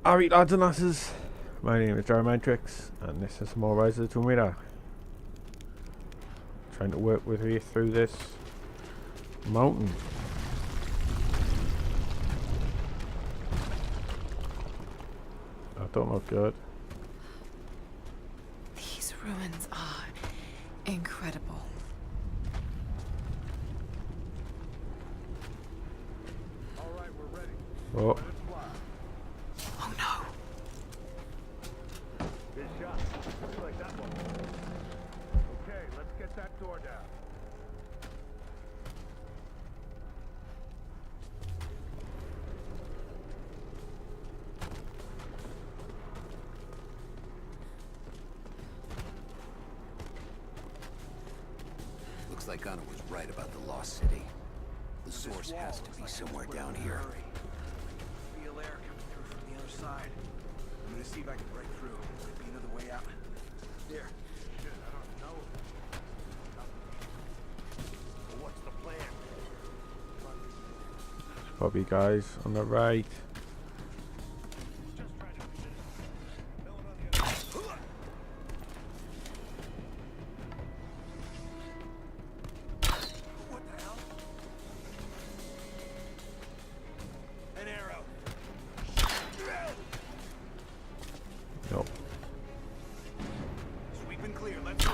Alright lads and lasses, my name is GiroMindTricks and this is more Rise of the Tomb Raider. Trying to work with you through this mountain. That don't look good. These ruins are incredible. Alright, we're ready. Oh. Oh no. Good shot. Looks like that one. Okay, let's get that door down. Looks like Anna was right about the lost city. The source has to be somewhere down here. Feel air coming through from the other side. I'm gonna see if I can break through. Might be another way out. There. Shit, I don't know. Well, what's the plan? Probably guys on the right. Just trying to finish. No one on the other side. What the hell? An arrow. Nope. Sweep and clear. Let's go.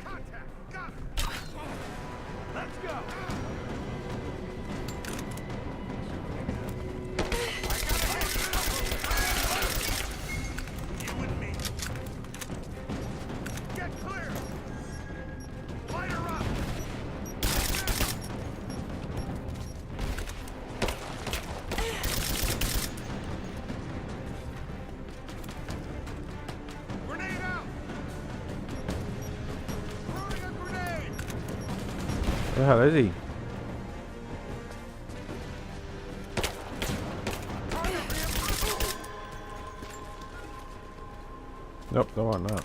Contact! Got it! Let's go. You and me. Get clear! Light her up! Grenade out! Throwing a grenade! Where the hell is he? Nope, don't want that.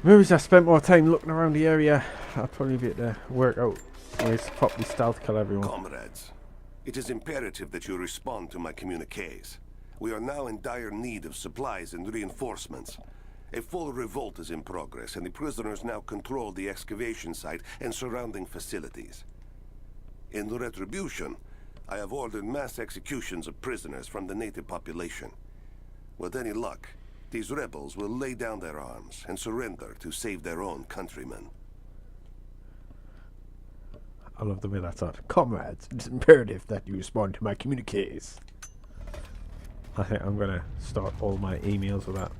Maybe if I spent more time looking around the area, I'd probably be able to work out ways to properly stealth kill everyone. Comrades, it is imperative that you respond to my communiques. We are now in dire need of supplies and reinforcements. A full revolt is in progress, and the prisoners now control the excavation site and surrounding facilities. In retribution, I have ordered mass executions of prisoners from the native population. With any luck, these rebels will lay down their arms and surrender to save their own countrymen. I love the way that's on. Comrades, it's imperative that you respond to my communiques. I think I'm gonna start all my emails with that.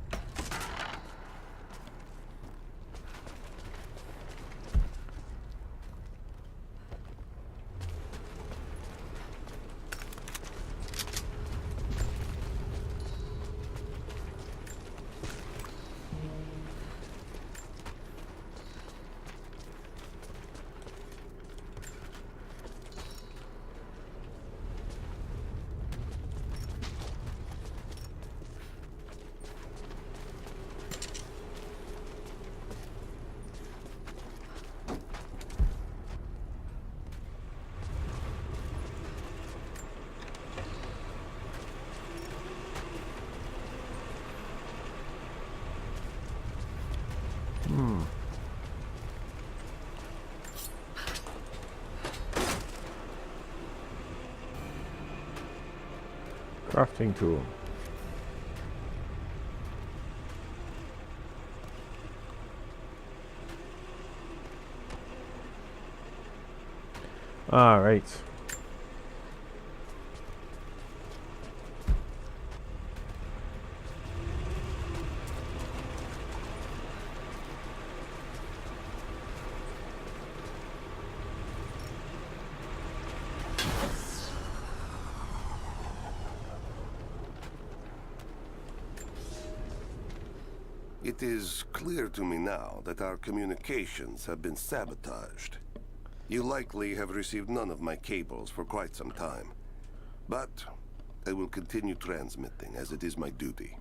Crafting tool. All right. It is clear to me now that our communications have been sabotaged. You likely have received none of my cables for quite some time. But I will continue transmitting, as it is my duty.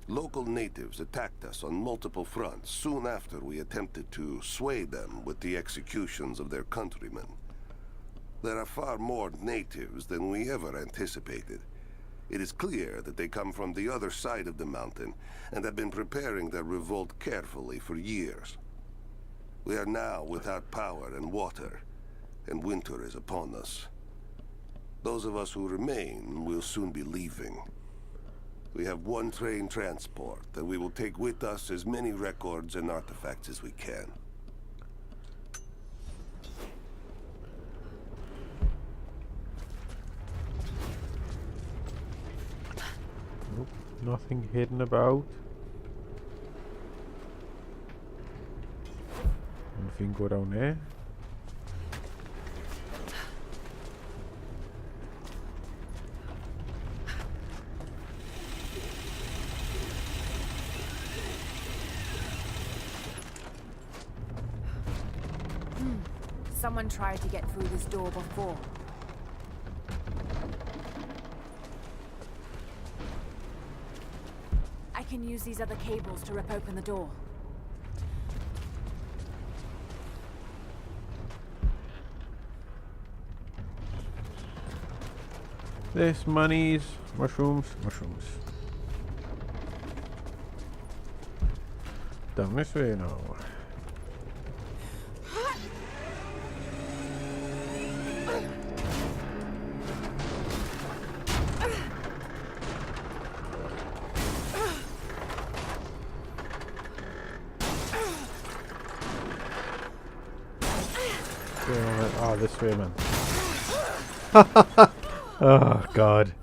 Local natives attacked us on multiple fronts soon after we attempted to sway them with the executions of their countrymen. There are far more natives than we ever anticipated. It is clear that they come from the other side of the mountain and have been preparing their revolt carefully for years. We are now without power and water, and winter is upon us. Those of us who remain will soon be leaving. We have one train transport, and we will take with us as many records and artifacts as we can. Nope, nothing hidden about. Anything go down there? Someone tried to get through this door before. I can use these other cables to rip open the door. This money's mushrooms. Down this way now. Oh, this way, man. Oh, God.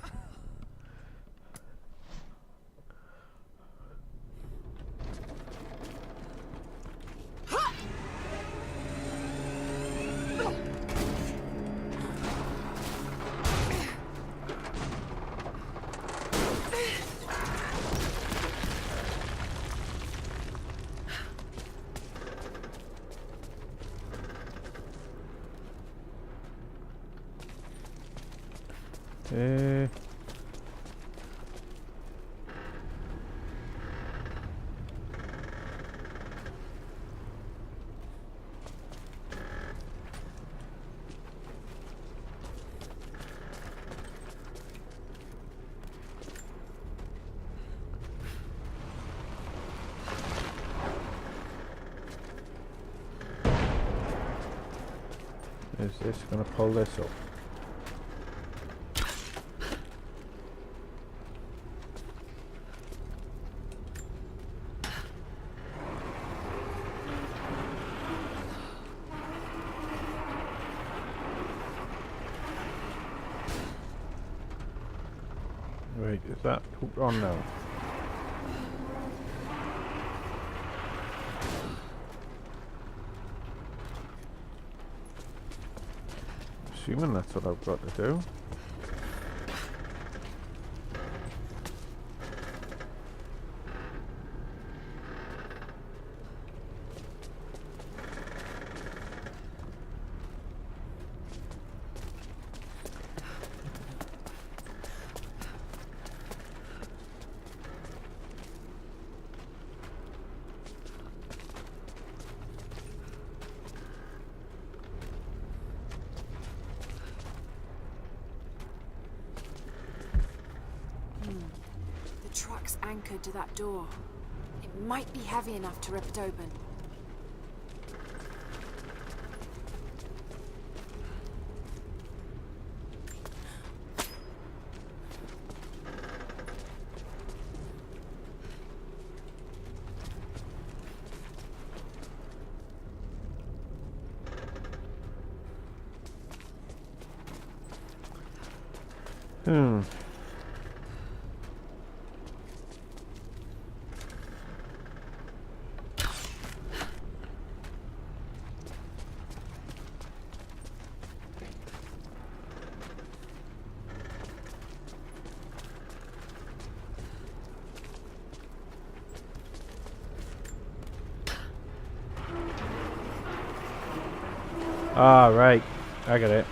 Is this going to pull this up? Wait, is that hooked on now? Assuming that's what I've got to do. The truck's anchored to that door. It might be heavy enough to rip it open. Ah, right. I get it.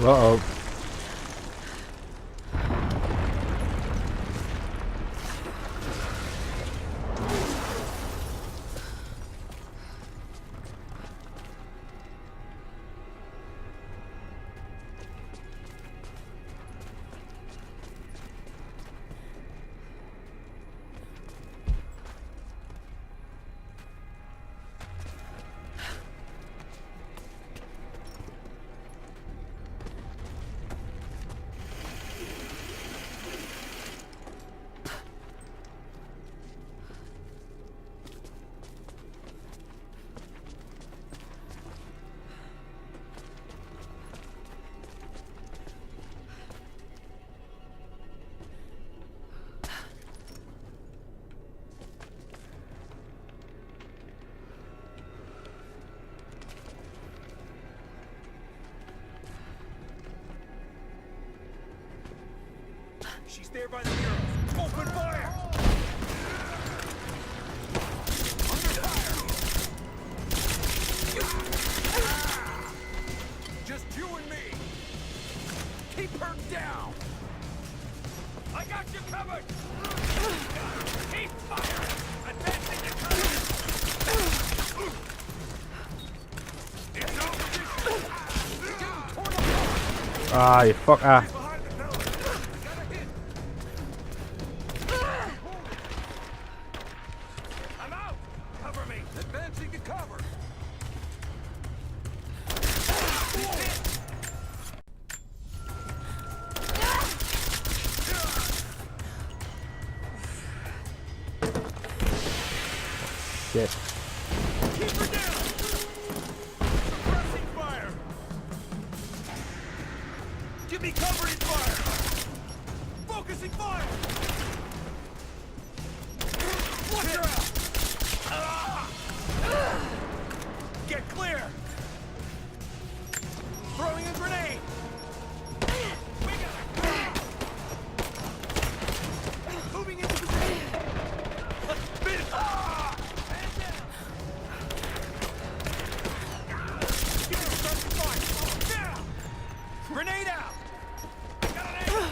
Uh-oh. She's there by the arrows. Open fire! Under fire! Just you and me. Keep her down. I got you covered. Keep firing. Advancing to cover. It's no position. Getting torn apart. Ah, you fucker. Behind the pillar. Got a hit. I'm out. Cover me. Advancing to cover. Shit. Keep her down. Suppressing fire. Give me cover in fire. Focusing fire. Watch her out. Get clear. Throwing a grenade. We got it. Moving into position. Let's spin. Man down. Give me suppressing fire. Now. Grenade out. Got an aim.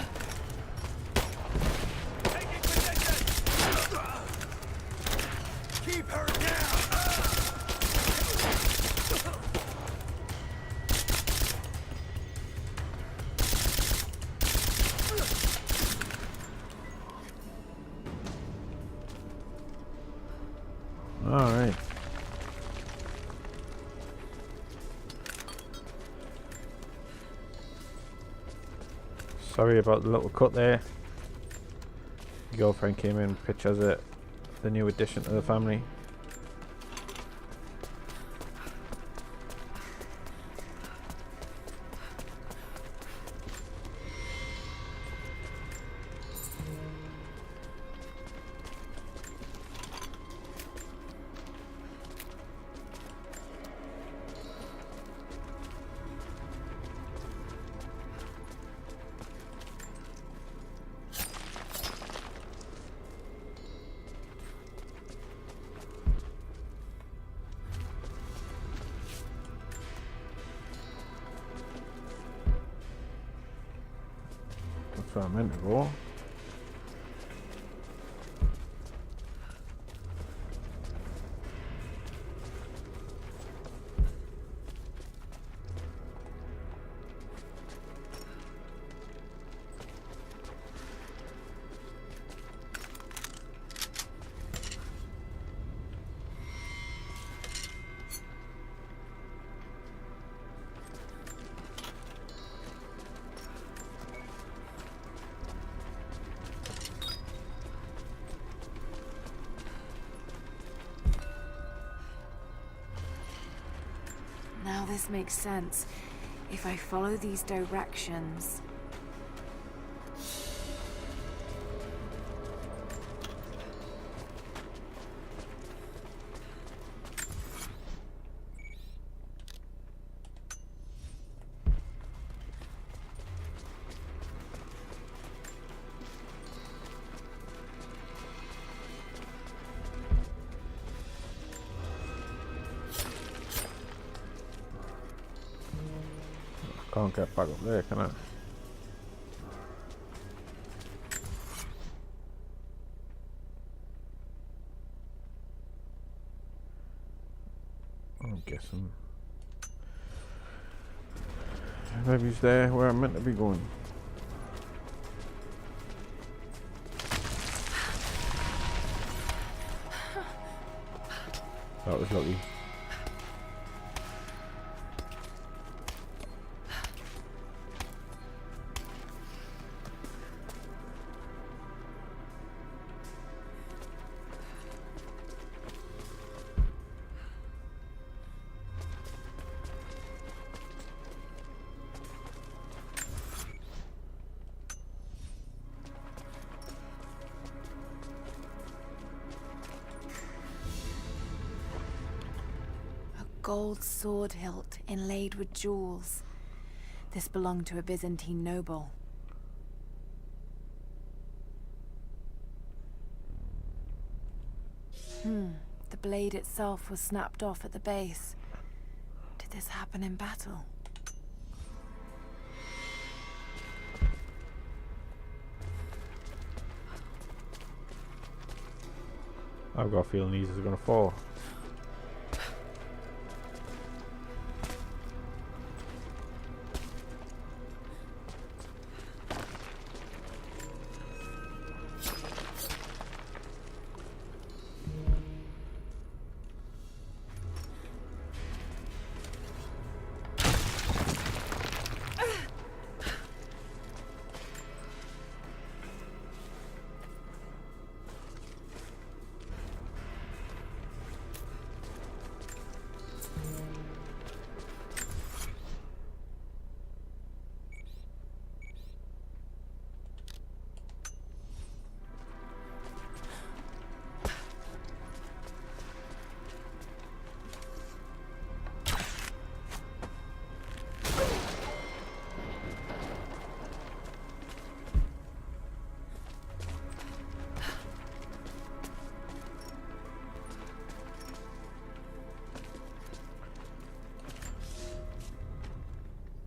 Taking position. Keep her down. Alright. Sorry about the little cut there. Your girlfriend came in, pictures it, the new addition to the family. That's where I meant to go. Now this makes sense. If I follow these directions... can't get back up there, can I? I'm guessing maybe he's there where I'm meant to be going. That was lucky. Gold sword hilt inlaid with jewels. This belonged to a Byzantine noble. The blade itself was snapped off at the base. Did this happen in battle? I've got a feeling these are going to fall.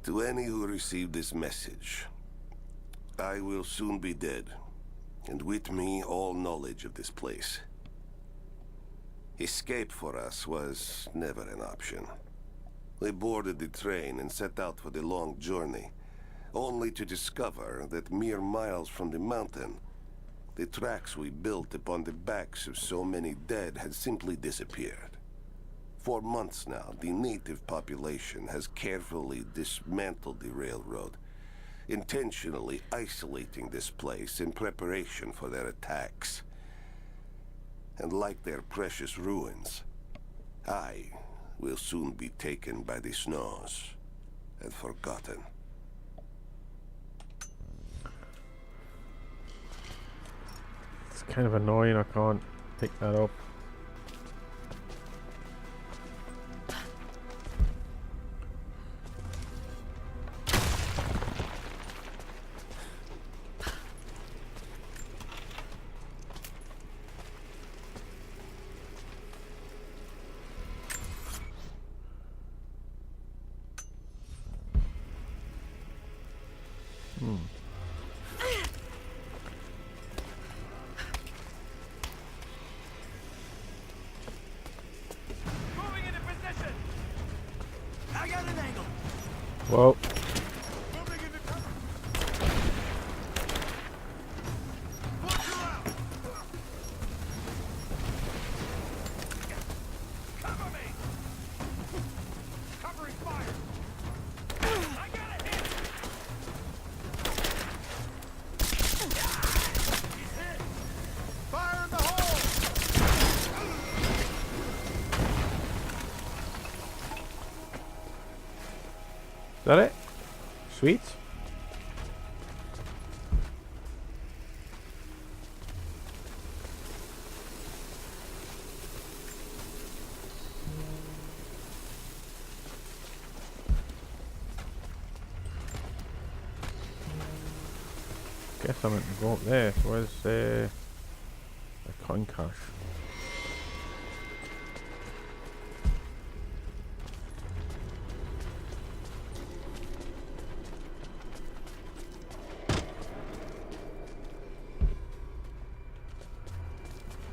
To any who receive this message, I will soon be dead, and with me all knowledge of this place. Escape for us was never an option. We boarded the train and set out for the long journey, only to discover that mere miles from the mountain, the tracks we built upon the backs of so many dead had simply disappeared. For months now, the native population has carefully dismantled the railroad, intentionally isolating this place in preparation for their attacks. And like their precious ruins, I will soon be taken by the snows and forgotten. It's kind of annoying I can't pick that up. Moving into position. I got an angle. Well, Moving into cover. Push her out. Cover me. Covering fire. I got a hit. He's hit. Fire in the hole. is that it? Sweet. Guess I'm meant to go up there. So where's the coin cache?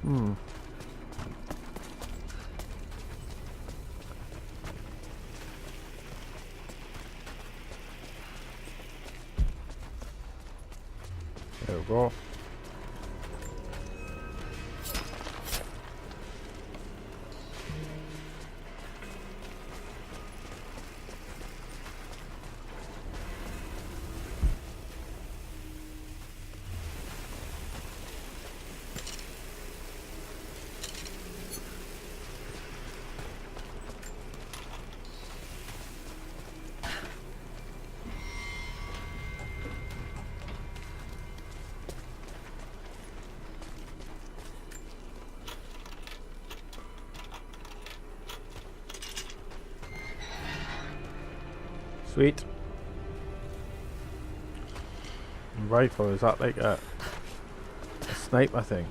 Hmm. There we go. Sweet. Rifle, is that like a sniper thing?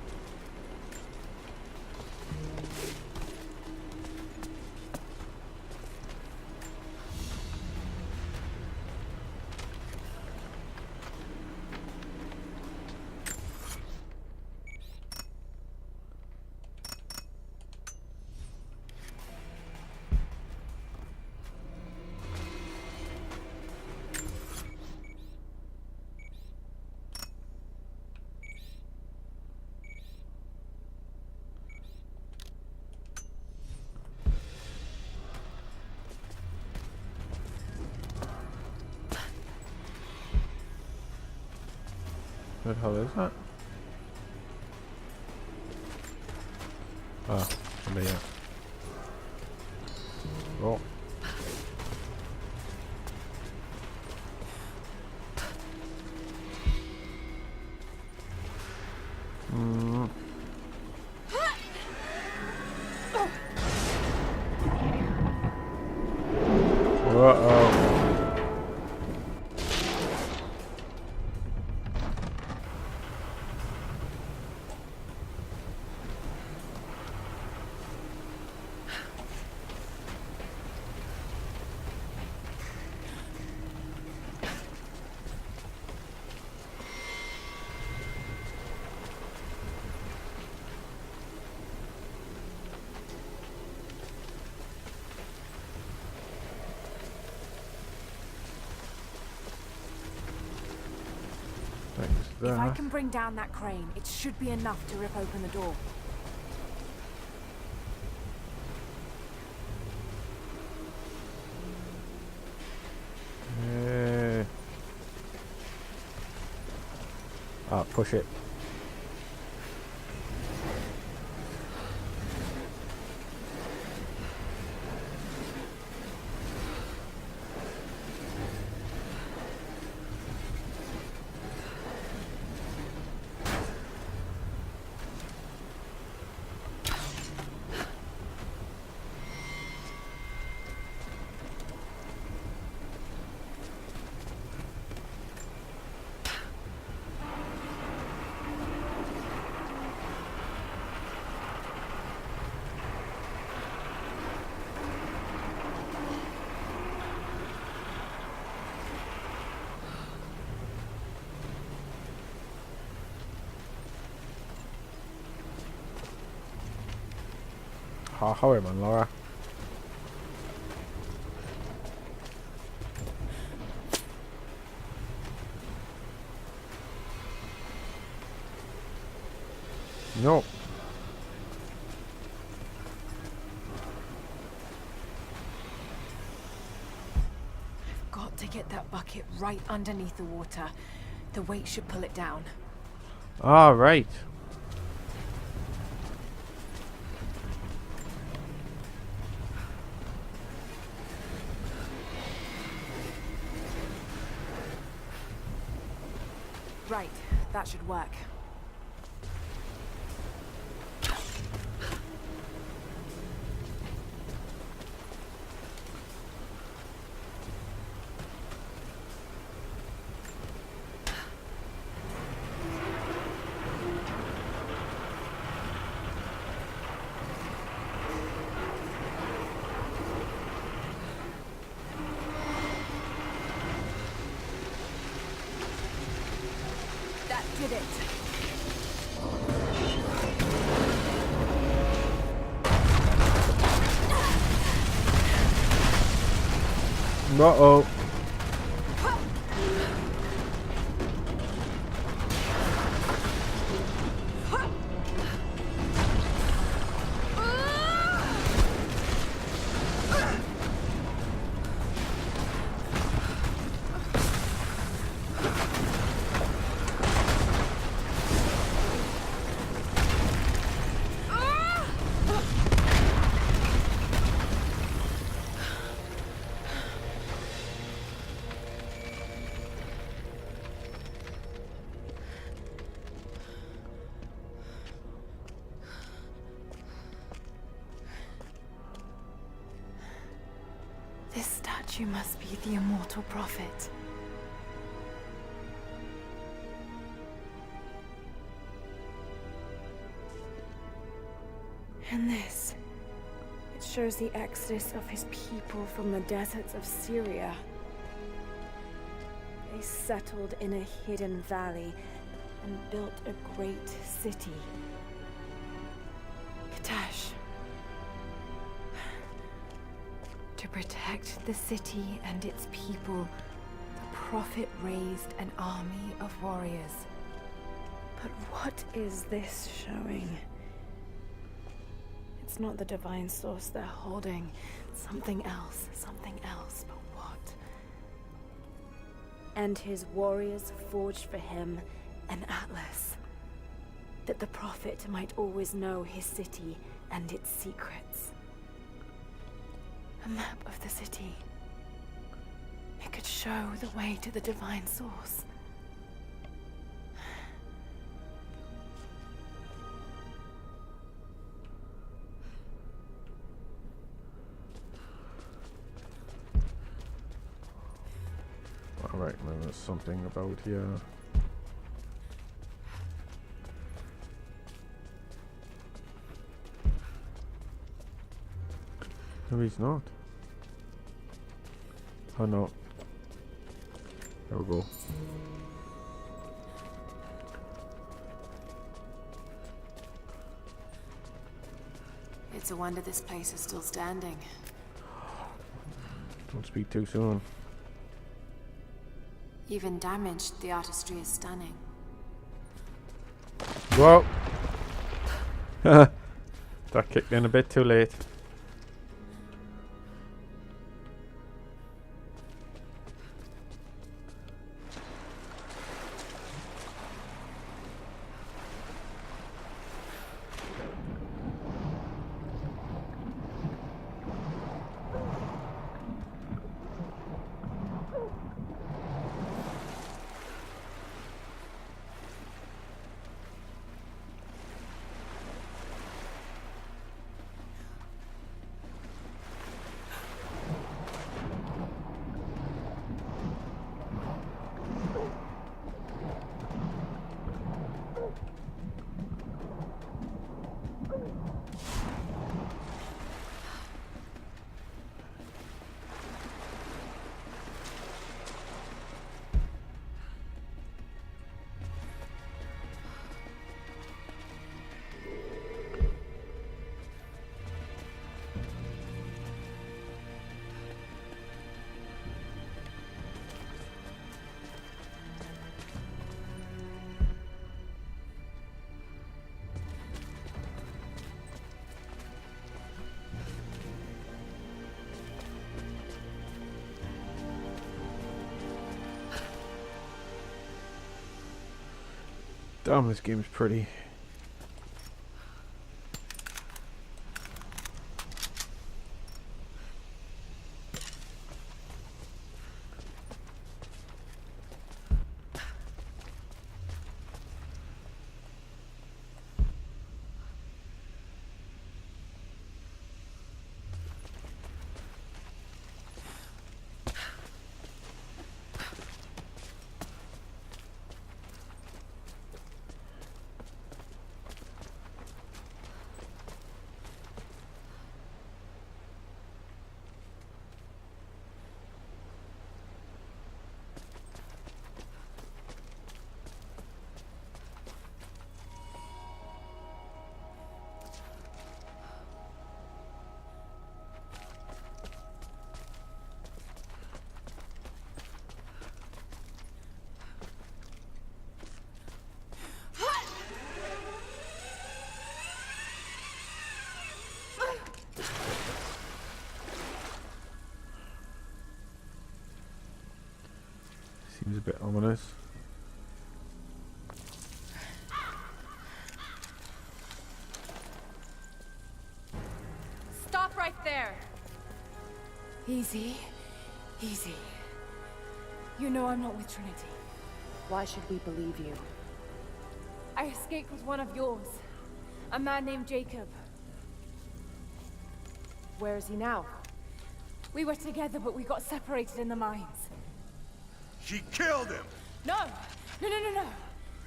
What the hell is that? Ah, over here. Oh. Mm. Uh-oh. If I can bring down that crane, it should be enough to rip open the door. Ah, push it. Hurry man, Laura. No. I've got to get that bucket right underneath the water. The weight should pull it down. Ah, right. Right, that should work. That did it. Uh-oh. This statue must be the immortal prophet. And this, it shows the exodus of his people from the deserts of Syria. They settled in a hidden valley and built a great city. Katash. To protect the city and its people, the prophet raised an army of warriors. But what is this showing? It's not the divine source they're holding. Something else, but what? And his warriors forged for him an atlas, that the prophet might always know his city and its secrets. A map of the city. It could show the way to the divine source. Alright, now there's something about here. No, he's not. Oh no. There we go. It's a wonder this place is still standing. Don't speak too soon. Even damaged, the artistry is stunning. Whoa! That kicked in a bit too late. Damn, this game's pretty. right there. Easy. Easy. You know I'm not with Trinity. Why should we believe you? I escaped with one of yours. A man named Jacob. Where is he now? We were together, but we got separated in the mines. She killed him! No! No, no, no, no!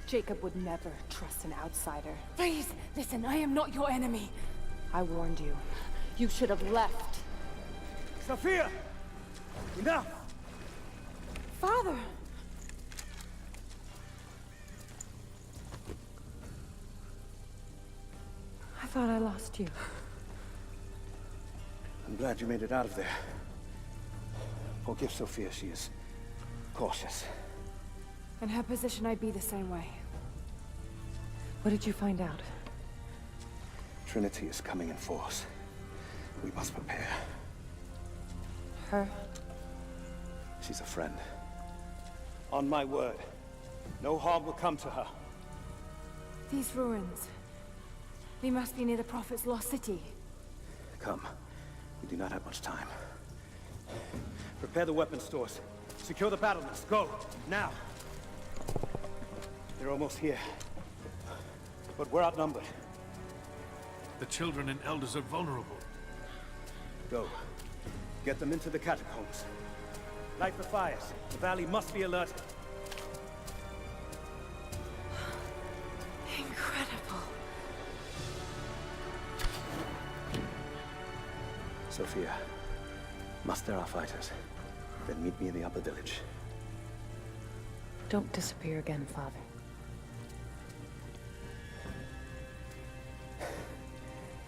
Jacob would never trust an outsider. Please, listen, I am not your enemy. I warned you. You should have left. Sophia! Enough! Father! I thought I lost you. I'm glad you made it out of there. Forgive Sophia, she is cautious. In her position, I'd be the same way. What did you find out? Trinity is coming in force. We must prepare. Her? She's a friend. On my word, no harm will come to her. These ruins. They must be near the Prophet's lost city. Come. We do not have much time. Prepare the weapon stores. Secure the battlements. Go! Now! They're almost here. But we're outnumbered. The children and elders are vulnerable. Go. Get them into the catacombs. Light the fires. The valley must be alerted. Incredible. Sophia, muster our fighters. Then meet me in the upper village. Don't disappear again, Father.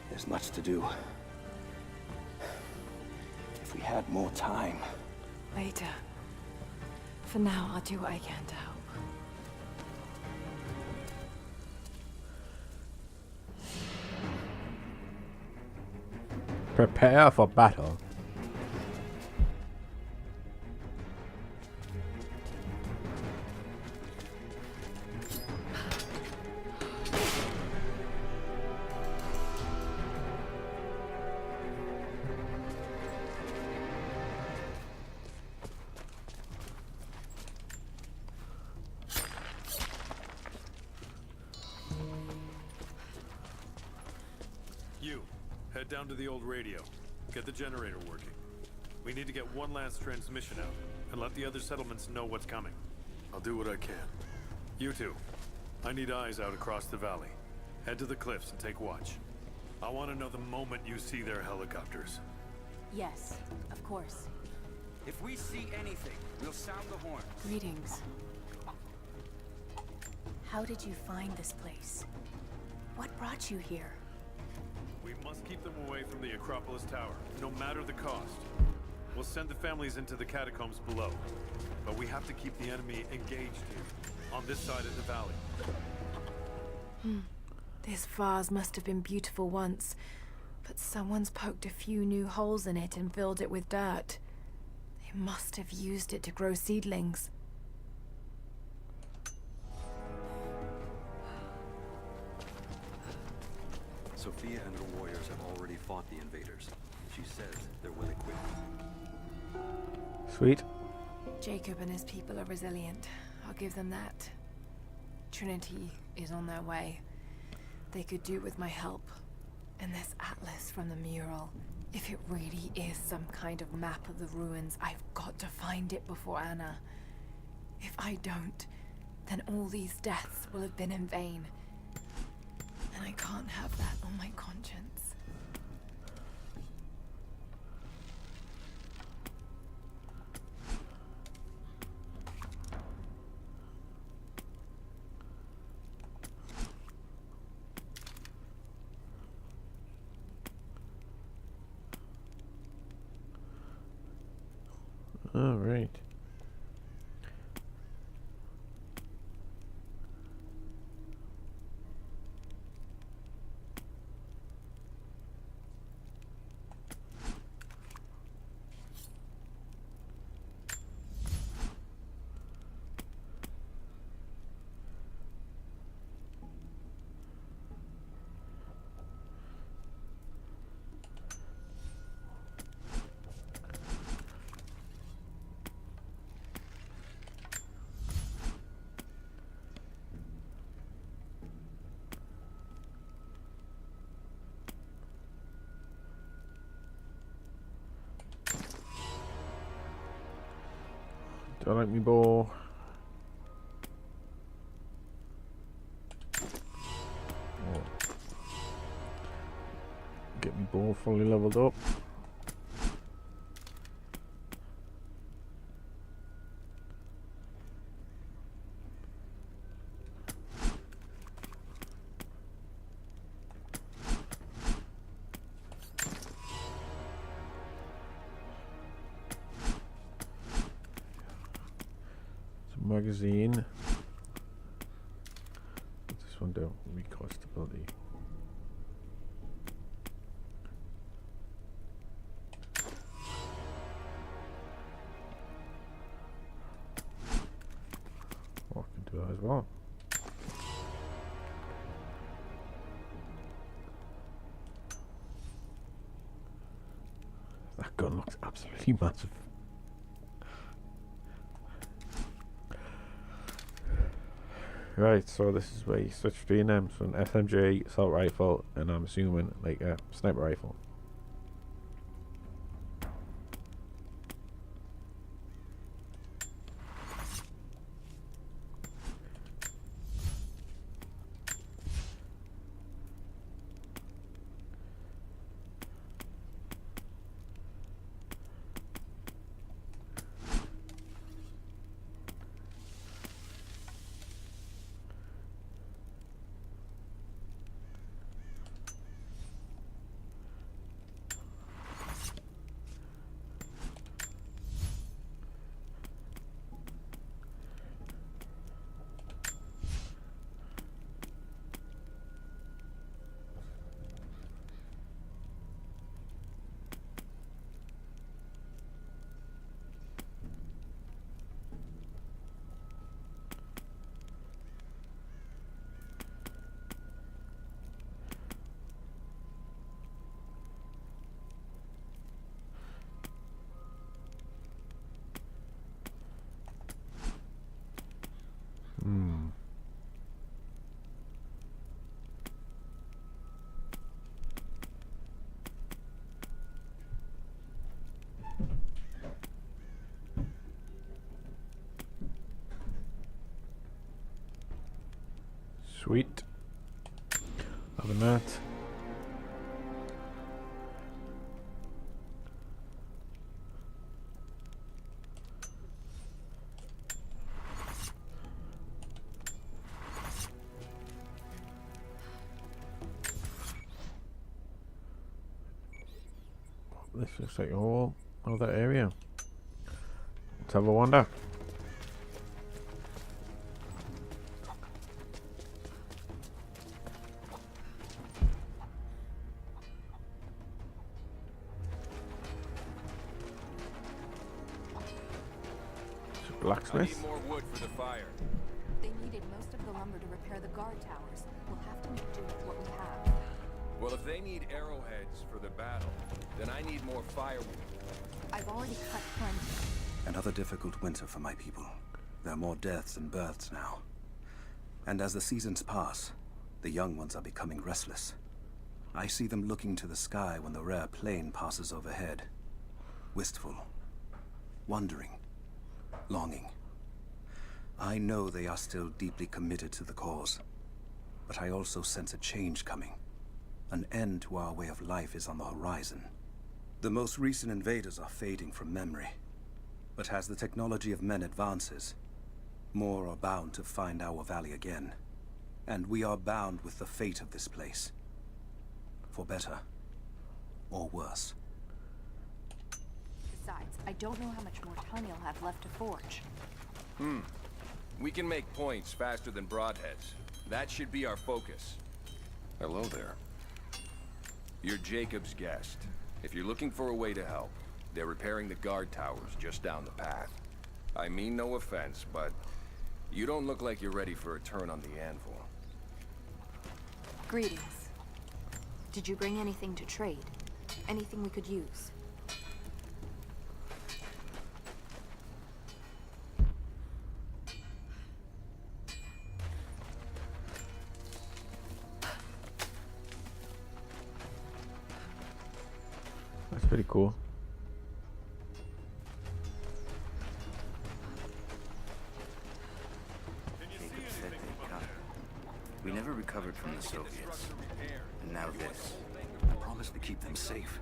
There's much to do. If we had more time. Later. For now, I'll do what I can to help. Prepare for battle. You, head down to the old radio. Get the generator working. We need to get one last transmission out, and let the other settlements know what's coming. I'll do what I can. You two, I need eyes out across the valley. Head to the cliffs and take watch. I want to know the moment you see their helicopters. Yes, of course. If we see anything, we'll sound the horn. Greetings. How did you find this place? What brought you here? We must keep them away from the Acropolis Tower, no matter the cost. We'll send the families into the catacombs below, but we have to keep the enemy engaged here, on this side of the valley. This vase must have been beautiful once, but someone's poked a few new holes in it and filled it with dirt. They must have used it to grow seedlings. Sophia and her warriors have already fought the invaders. She says they're well equipped. Sweet. Jacob and his people are resilient. I'll give them that. Trinity is on their way. They could do with my help. And this atlas from the mural. If it really is some kind of map of the ruins, I've got to find it before Anna. If I don't, then all these deaths will have been in vain. And I can't have that on my conscience. All right. I like me bow. Oh. Get me bow fully leveled up. Magazine. What's this one do? Recoil stability. Oh, I can do that as well. That gun looks absolutely massive. Right, so this is where you switch between them. So an SMG, assault rifle, and I'm assuming like a sniper rifle. Sweet. Loving that. This looks like all of that area. Let's have a wander. I need more wood for the fire. They needed most of the lumber to repair the guard towers. We'll have to make do with what we have. Well, if they need arrowheads for the battle, then I need more firewood. I've already cut plenty. Another difficult winter for my people. There are more deaths and births now. And as the seasons pass, the young ones are becoming restless. I see them looking to the sky when the rare plane passes overhead. Wistful. Wondering. Longing. I know they are still deeply committed to the cause. But I also sense a change coming. An end to our way of life is on the horizon. The most recent invaders are fading from memory. But as the technology of men advances, more are bound to find our valley again. And we are bound with the fate of this place. For better or worse. Besides, I don't know how much more time you'll have left to forge. We can make points faster than broadheads. That should be our focus. Hello there. You're Jacob's guest. If you're looking for a way to help, they're repairing the guard towers just down the path. I mean no offense, but you don't look like you're ready for a turn on the anvil. Greetings. Did you bring anything to trade? Anything we could use? That's pretty cool. from the Soviets. And now this. Promised to keep them safe.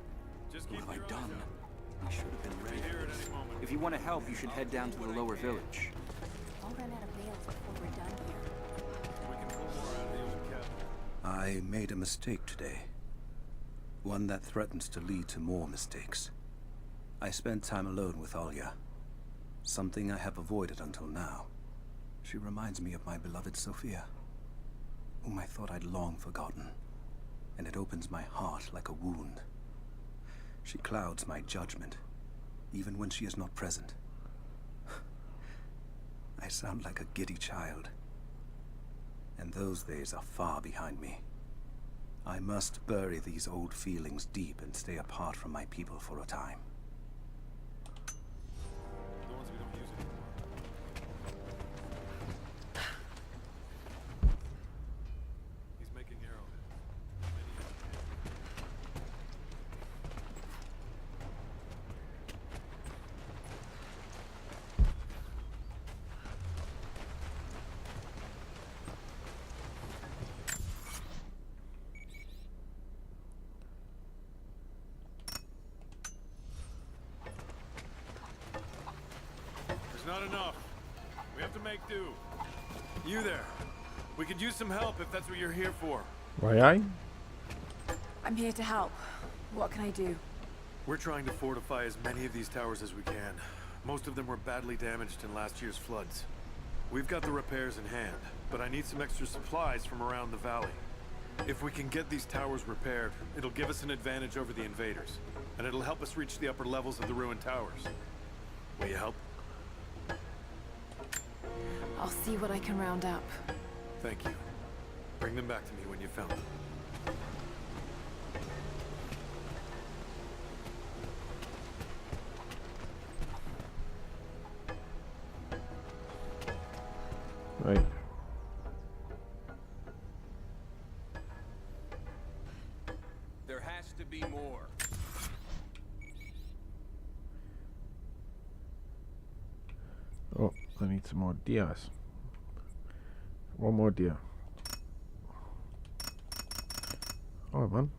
Just What keep have I your eyes done? up. I should have been ready Be here for at this. any moment. If you want to help, you should head down to the lower village. I'll run out of bales before we're done here. We can pull more out of the old cabin. I made a mistake today. One that threatens to lead to more mistakes. I spent time alone with Alya. Something I have avoided until now. She reminds me of my beloved Sophia, whom I thought I'd long forgotten. And it opens my heart like a wound. She clouds my judgment, even when she is not present. I sound like a giddy child. And those days are far behind me. I must bury these old feelings deep and stay apart from my people for a time. The ones we don't use anymore. He's making arrowheads. Many of them. There's not enough. We have to make do. You there. We could use some help if that's what you're here for. Why I? I'm here to help. What can I do? We're trying to fortify as many of these towers as we can. Most of them were badly damaged in last year's floods. We've got the repairs in hand, but I need some extra supplies from around the valley. If we can get these towers repaired, it'll give us an advantage over the invaders, and it'll help us reach the upper levels of the ruined towers. Will you help? I'll see what I can round up. Thank you. Bring them back to me when you found them. Right. There has to be more. Oh, I need some more deers. One more deer. Oh man.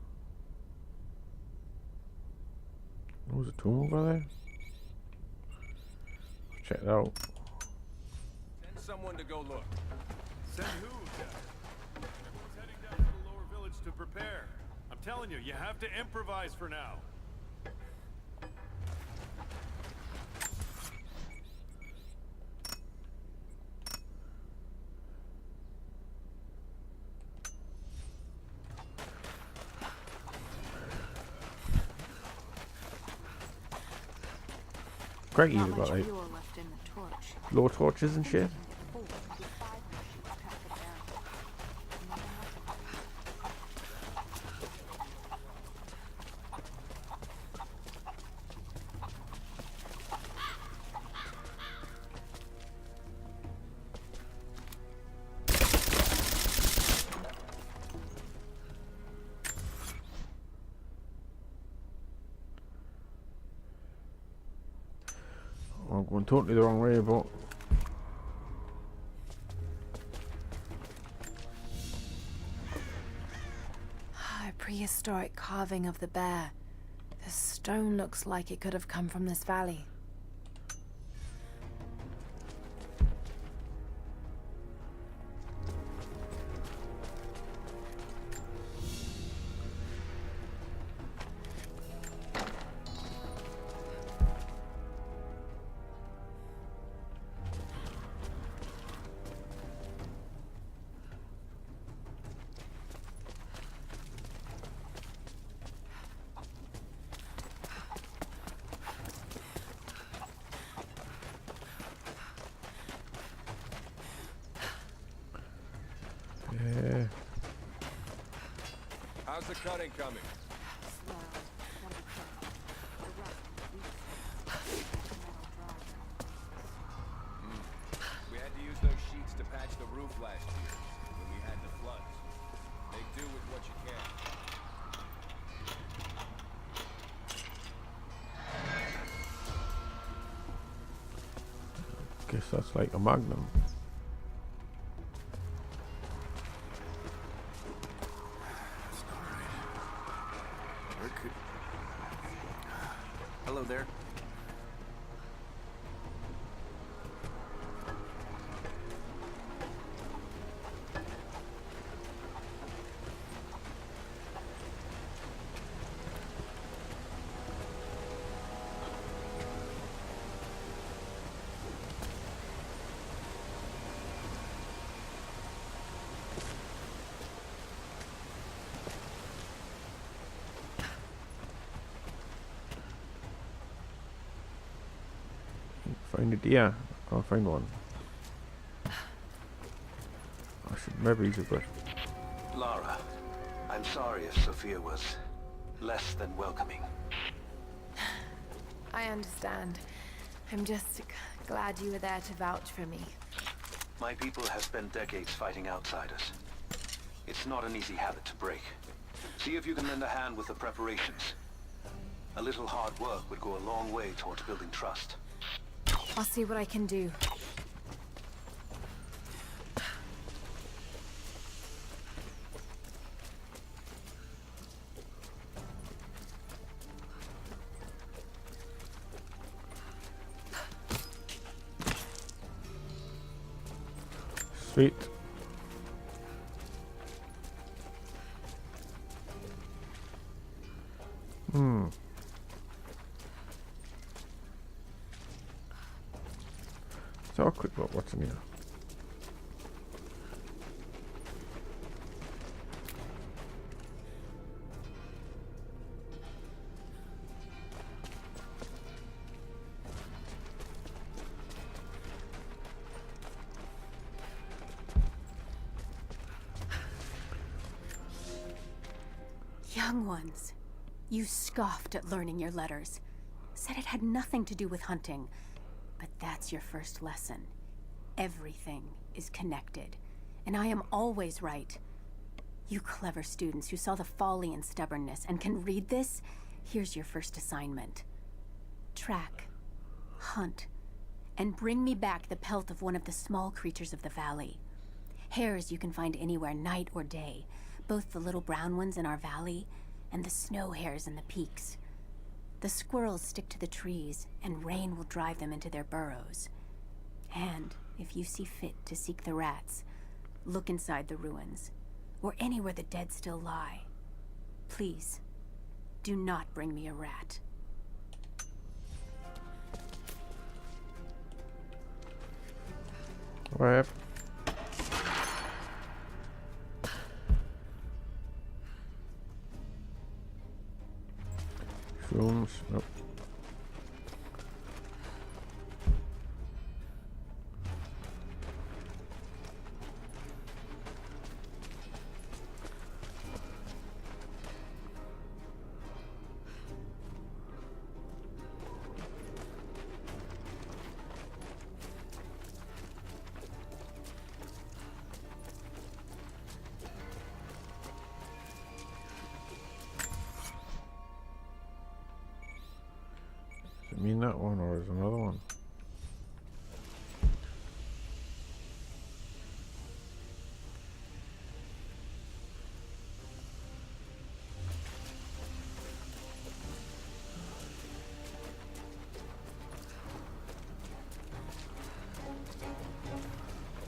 There's a tomb over there. Check it out. Send someone to go look. Send who, Jack? Everyone's heading down to the lower village to prepare. I'm telling you, you have to improvise for now. Great, Not you've much got like fuel left in the torch. blow torches and shit. Full, maybe 5 more sheets past the barrel. Another one. I'm going totally the wrong way, but A prehistoric carving of the bear. The stone looks like it could have come from this valley. yeah. How's the cutting coming? Slow. Gotta be careful. The rough, metal drive. We had to use those sheets to patch the roof last year when we had the floods. Make do with what you can. Guess that's like a magnum. Hello there. Find a deer. I can't find one. I should maybe use it, but Lara, I'm sorry if Sophia was less than welcoming. I understand. I'm just glad you were there to vouch for me. My people have spent decades fighting outsiders. It's not an easy habit to break. See if you can lend a hand with the preparations. A little hard work would go a long way towards building trust. I'll see what I can do. sweet. So I'll quick look what's in here. Young ones, you scoffed at learning your letters. Said it had nothing to do with hunting. But that's your first lesson. Everything is connected. And I am always right. You clever students who saw the folly and stubbornness and can read this, here's your first assignment. Track, hunt, and bring me back the pelt of one of the small creatures of the valley. Hares you can find anywhere, night or day. Both the little brown ones in our valley and the snow hares in the peaks. The squirrels stick to the trees, and rain will drive them into their burrows. And if you see fit to seek the rats, look inside the ruins, or anywhere the dead still lie. Please, do not bring me a rat. Alright. Shrooms. Nope. Does it mean that one or is another one?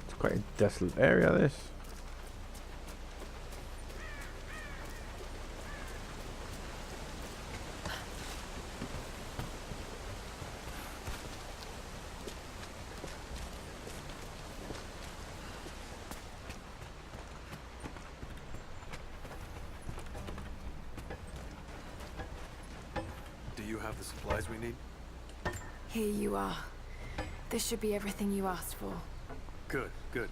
It's quite a desolate area, this. Do you have the supplies we need? Here you are. This should be everything you asked for. Good, good.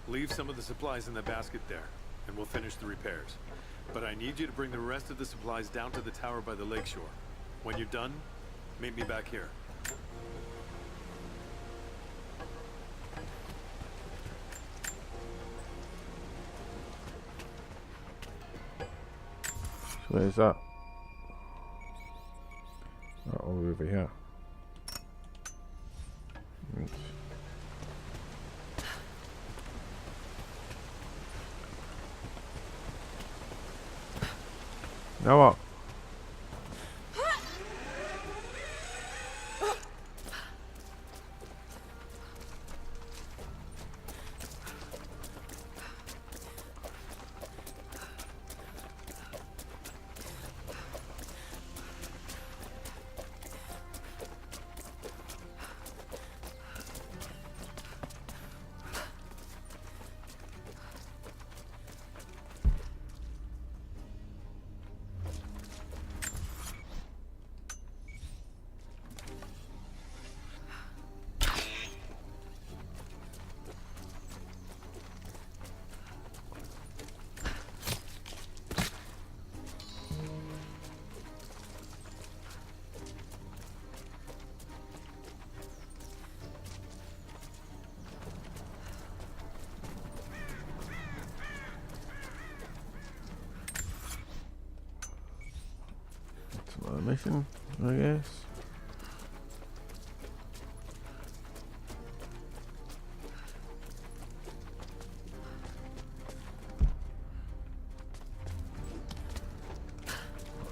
Leave some of the supplies in the basket there, and we'll finish the repairs. But I need you to bring the rest of the supplies down to the tower by the lakeshore. When you're done, meet me back here. So where's that? Oh, all the way over here. Right. Now what? mission, I guess.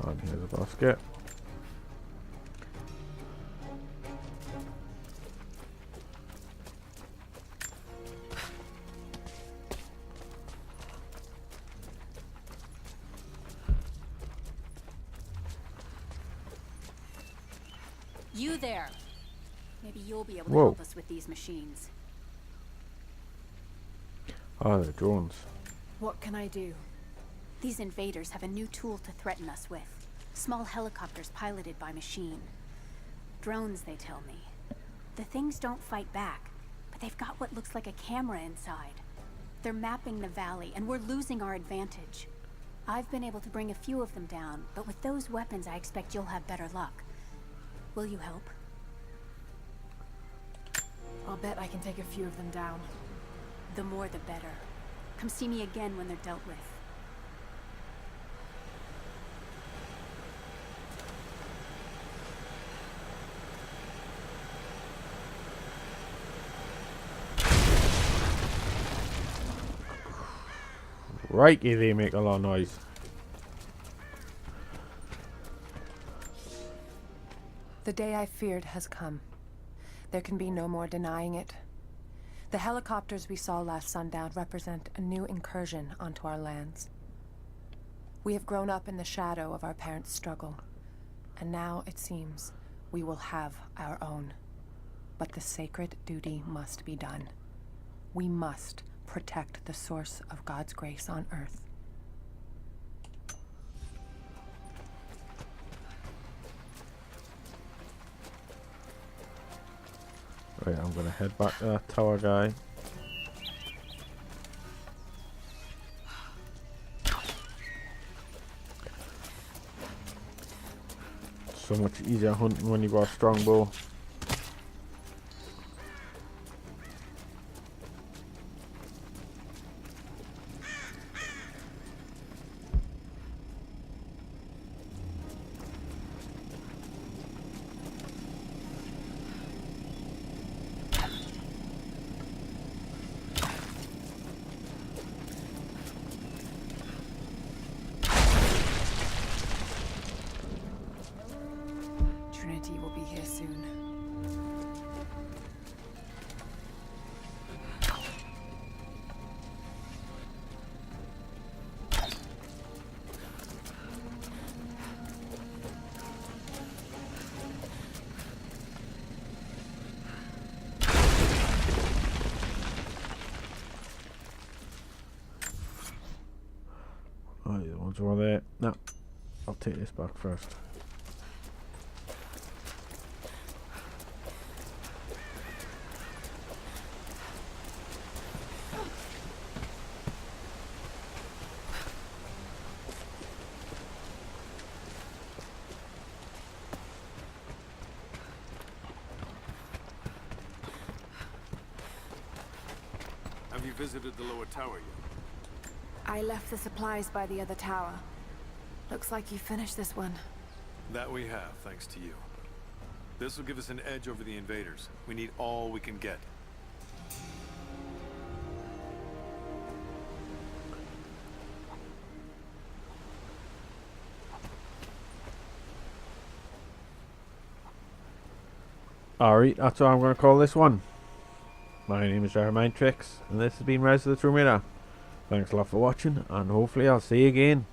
And here's a basket. You there. Maybe you'll be able to Whoa. help us with these machines. Ah, they're drones. What can I do? These invaders have a new tool to threaten us with. Small helicopters piloted by machine. Drones, they tell me. The things don't fight back, but they've got what looks like a camera inside. They're mapping the valley, and we're losing our advantage. I've been able to bring a few of them down, but with those weapons I expect you'll have better luck. Will you help? I'll bet I can take a few of them down. The more the better. Come see me again when they're dealt with. Right, they make a lot of noise. The day I feared has come. There can be no more denying it. The helicopters we saw last sundown represent a new incursion onto our lands. We have grown up in the shadow of our parents' struggle, and now it seems we will have our own. But the sacred duty must be done. We must protect the source of God's grace on Earth. Right, I'm gonna head back to that tower guy. So much easier hunting when you got a strong bow. Trinity will be here soon. Oh, the ones over there. No, I'll take this back first. Have you visited the lower tower yet? I left the supplies by the other tower. Looks like you finished this one. That we have, thanks to you. This will give us an edge over the invaders. We need all we can get. Alright, that's what I'm going to call this one. My name is GiroMindTricks, and this has been Rise of the Tomb Raider. Thanks a lot for watching, and hopefully I'll see you again.